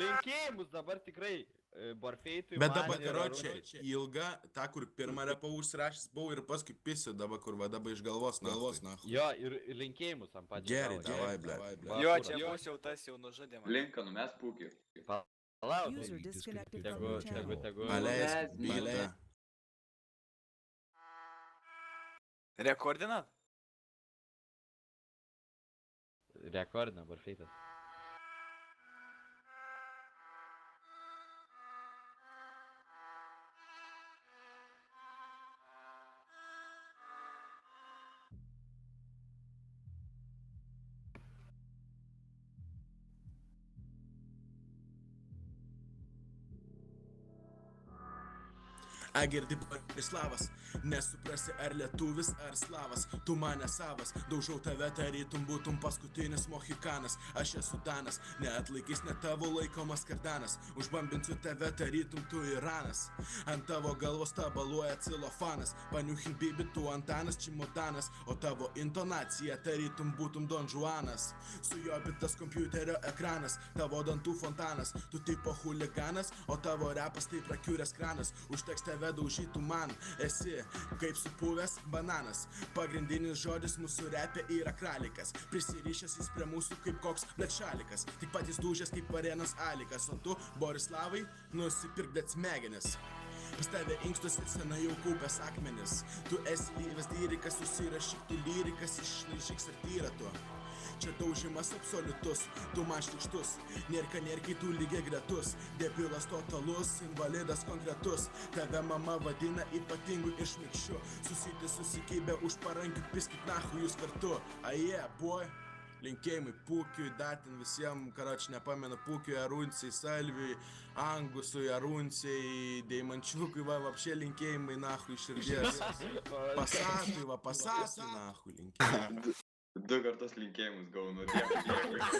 linkėjimus dabar tikrai. Barfeitui, Bet dabar, karočią, ilga, ta, kur pirmą repą užsirašęs buvau ir paskui pisiu dabar, kur va dabar iš galvos, na. Jo, ir linkėjimus ant pačio. Gerai, davai, ble. Jo, čia bus jau tas jau nužudė man. Linką numes pūkį. Palauk, User disconnected from your channel. tegu. Paleisk, bytą. Rekordinat? Rekordina, Barfeitas. Agirdi Borislavas, nesuprasi ar lietuvis ar slavas, tu mane savas, daužau tave tarytum būtum paskutinis mohikanas, aš esu Danas, neatlaikys net tavo laikomas kardanas, užbambinsiu tave tarytum tu Iranas, ant tavo galvos tabaluoja cilofanas, paniuchink bibi tu Antanas Čimodanas, o tavo intonacija tarytum būtum Don Juanas, sujobitas kompiuterio ekranas, tavo dantų fontanas, tu tipo huliganas, o tavo repas tai prakiuręs kranas, užteks tave daužytų man, esi kaip supuvęs bananas, pagrindinis žodis mūsų repė yra kralikas, prisirišęs jis prie mūsų kaip koks blekšalikas, tik patys dūžęs kaip Varėnos alikas, o tu, Borislavai, nusipirk det smegenis. Pas tave inkstuose senai jau kaupęs akmenis, tu esi lyvas lyrikas, susirašyk tu lyrikas, išlaižyk satyrą tu. Čia daužimas absoliutus, tu man šlikštus, nėrkai tu lygiai gretus, debilas totalus, invalidas konkretus, tave mama vadina ypatingu ir šmikščiu, susikibę už parankių, piskit nahu jūs kartu, aie, boy. Linkėjimai Pūkiui, Datin visiems, karoči nepamenu, Pūkiui, Aruncijai, Salviui, Angusui, Aruncijai, Deimančiukui, va, vapšė linkėjimai, nahu, iš širdies. Pasatui, nahu, linkėjimai. 2 kartus linkėjimus gaunu, dėkui.